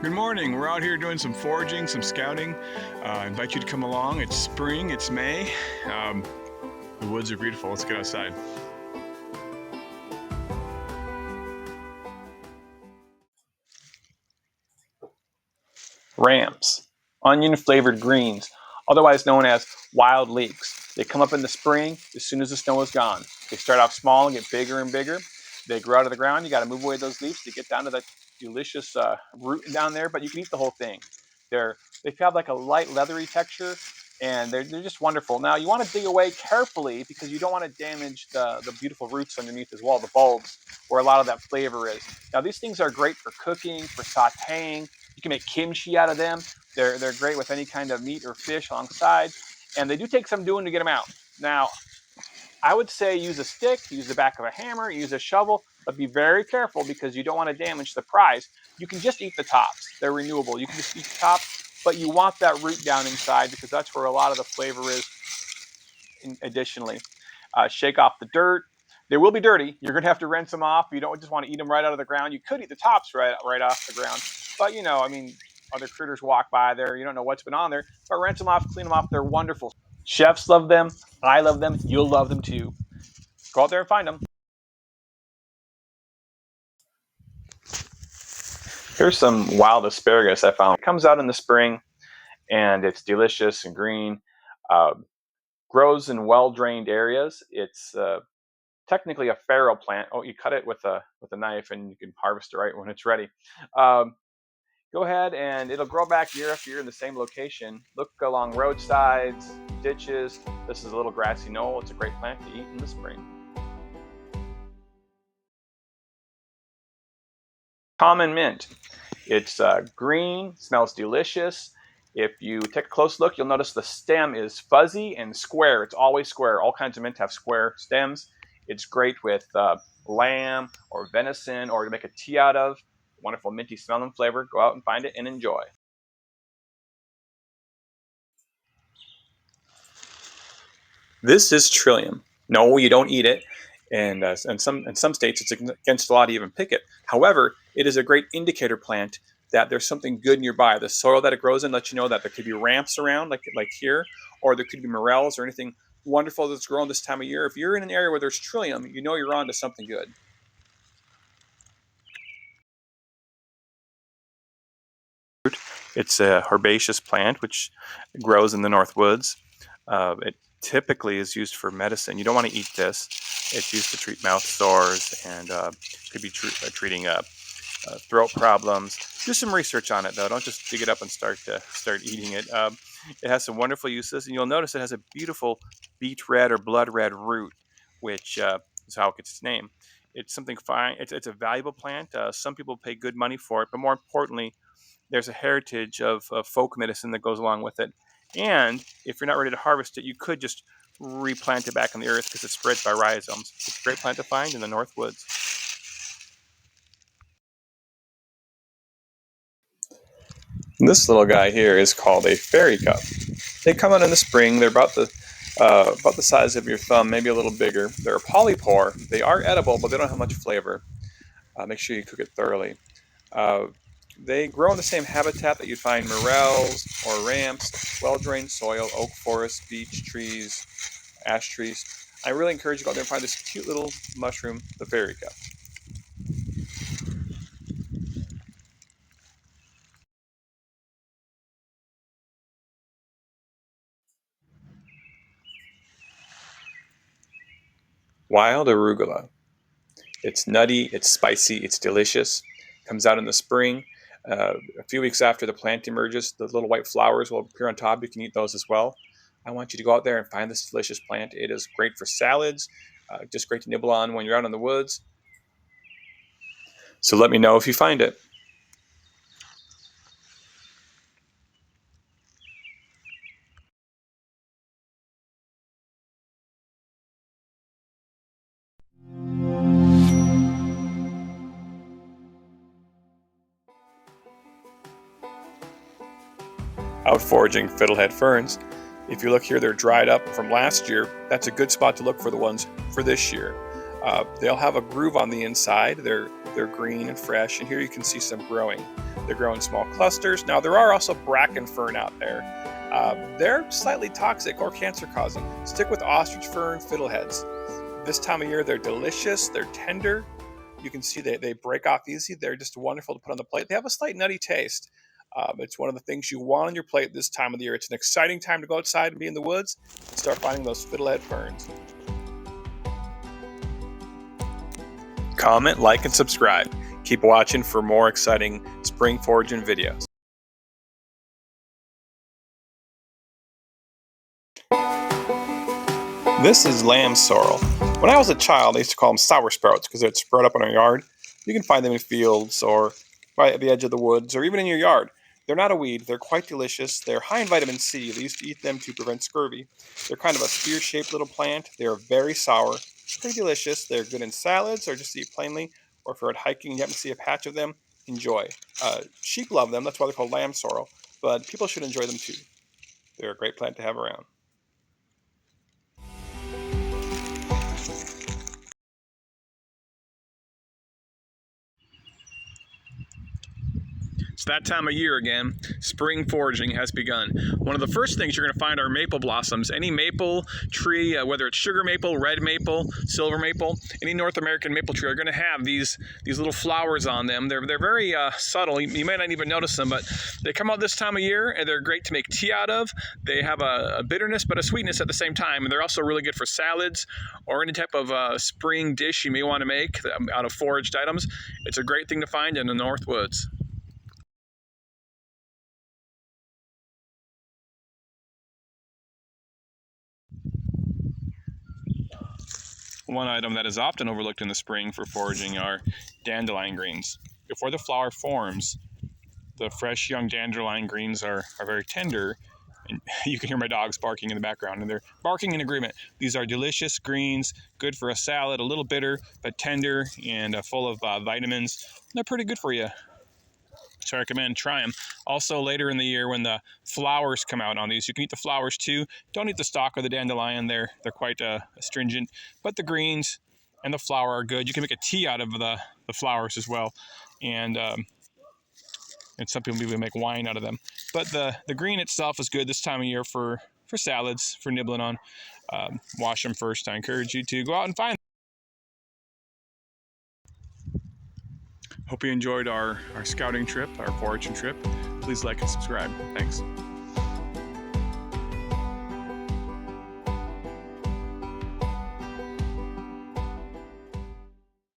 Good morning. We're out here doing some foraging, some scouting. I invite you to come along. It's spring, it's May. The woods are beautiful. Let's get outside. Ramps, onion-flavored greens, otherwise known as wild leeks. They come up in the spring as soon as the snow is gone. They start off small and get bigger and bigger. They grow out of the ground. You got to move away those leaves to get down to that delicious root down there, but you can eat the whole thing. They have like a light leathery texture, and they're just wonderful. Now you want to dig away carefully because you don't want to damage the beautiful roots underneath as well, the bulbs, where a lot of that flavor is. Now these things are great for cooking, for sauteing. You can make kimchi out of them. They're great with any kind of meat or fish alongside, and they do take some doing to get them out. Now, I would say use a stick, use the back of a hammer, use a shovel, but be very careful because you don't want to damage the prize. You can just eat the tops. They're renewable. You can just eat the tops, but you want that root down inside because that's where a lot of the flavor is. Additionally, shake off the dirt. They will be dirty. You're going to have to rinse them off. You don't just want to eat them right out of the ground. You could eat the tops right off the ground, but other critters walk by there. You don't know what's been on there, but rinse them off, clean them off. They're wonderful. Chefs love them. I love them. You'll love them too. Go out there and find them. Here's some wild asparagus I found. It comes out in the spring, and it's delicious and green. Uh, Grows in well-drained areas. It's technically a farrow plant. Oh, you cut it with a knife, and you can harvest it right when it's ready. Go ahead, and it'll grow back year after year in the same location. Look along roadsides, ditches. This is a little grassy knoll. It's a great plant to eat in the spring. Common mint. It's green, smells delicious. If you take a close look, you'll notice the stem is fuzzy and square. It's always square. All kinds of mint have square stems. It's great with lamb or venison, or to make a tea out of. Wonderful minty smell and flavor. Go out and find it and enjoy. This is trillium. No, you don't eat it. And in some states, it's against the law to even pick it. However, it is a great indicator plant that there's something good nearby. The soil that it grows in lets you know that there could be ramps around, like here, or there could be morels or anything wonderful that's grown this time of year. If you're in an area where there's trillium, you know you're on to something good. It's a herbaceous plant which grows in the Northwoods. It typically is used for medicine. You don't want to eat this. It's used to treat mouth sores and could be treating throat problems. Do some research on it though. Don't just dig it up and start eating it. It has some wonderful uses, and you'll notice it has a beautiful beet red or blood red root, which is how it gets its name. It's something fine. It's a valuable plant. Some people pay good money for it, but more importantly, there's a heritage of folk medicine that goes along with it. And if you're not ready to harvest it, you could just replant it back in the earth because it spreads by rhizomes. It's a great plant to find in the Northwoods. This little guy here is called a fairy cup. They come out in the spring. They're about the size of your thumb, maybe a little bigger. They're a polypore. They are edible, but they don't have much flavor. Make sure you cook it thoroughly. Uh, they grow in the same habitat that you'd find morels or ramps, well-drained soil, oak forests, beech trees, ash trees. I really encourage you to go out there and find this cute little mushroom, the fairy cup. Wild arugula. It's nutty, it's spicy, it's delicious. Comes out in the spring. A few weeks after the plant emerges, the little white flowers will appear on top. You can eat those as well. I want you to go out there and find this delicious plant. It is great for salads, just great to nibble on when you're out in the woods. So let me know if you find it. Out foraging fiddlehead ferns. If you look here, they're dried up from last year. That's a good spot to look for the ones for this year. They'll have a groove on the inside. They're green and fresh, and here you can see some growing. They're growing small clusters. Now there are also bracken fern out there. They're slightly toxic or cancer-causing. Stick with ostrich fern fiddleheads. This time of year, they're delicious. They're tender. You can see they break off easy. They're just wonderful to put on the plate. They have a slight nutty taste. It's one of the things you want on your plate this time of the year. It's an exciting time to go outside and be in the woods and start finding those fiddlehead ferns. Comment, like, and subscribe. Keep watching for more exciting spring foraging videos. This is lamb sorrel. When I was a child, I used to call them sour sprouts because they'd sprout up in our yard. You can find them in fields or right at the edge of the woods or even in your yard. They're not a weed. They're quite delicious. They're high in vitamin C. They used to eat them to prevent scurvy. They're kind of a spear-shaped little plant. They're very sour, pretty delicious. They're good in salads or just eat plainly. Or if you're out hiking and you happen to see a patch of them, enjoy. Sheep love them. That's why they're called lamb sorrel. But people should enjoy them too. They're a great plant to have around. It's that time of year again. Spring foraging has begun. One of the first things you're going to find are maple blossoms. Any maple tree, whether it's sugar maple, red maple, silver maple, any North American maple tree are going to have these little flowers on them. They're very subtle. You may not even notice them, but they come out this time of year and they're great to make tea out of. They have a bitterness but a sweetness at the same time, and they're also really good for salads or any type of spring dish you may want to make out of foraged items. It's a great thing to find in the Northwoods. One item that is often overlooked in the spring for foraging are dandelion greens. Before the flower forms, the fresh young dandelion greens are very tender. And you can hear my dogs barking in the background, and they're barking in agreement. These are delicious greens, good for a salad, a little bitter, but tender and full of vitamins. They're pretty good for you. So I recommend try them. Also later in the year when the flowers come out on these, you can eat the flowers too. Don't eat the stalk or the dandelion. They're quite astringent, but the greens and the flower are good. You can make a tea out of the flowers as well, and some people even make wine out of them. But the green itself is good this time of year for salads, for nibbling on. Wash them first. I encourage you to go out and find them. Hope you enjoyed our scouting trip, our foraging trip. Please like and subscribe. Thanks.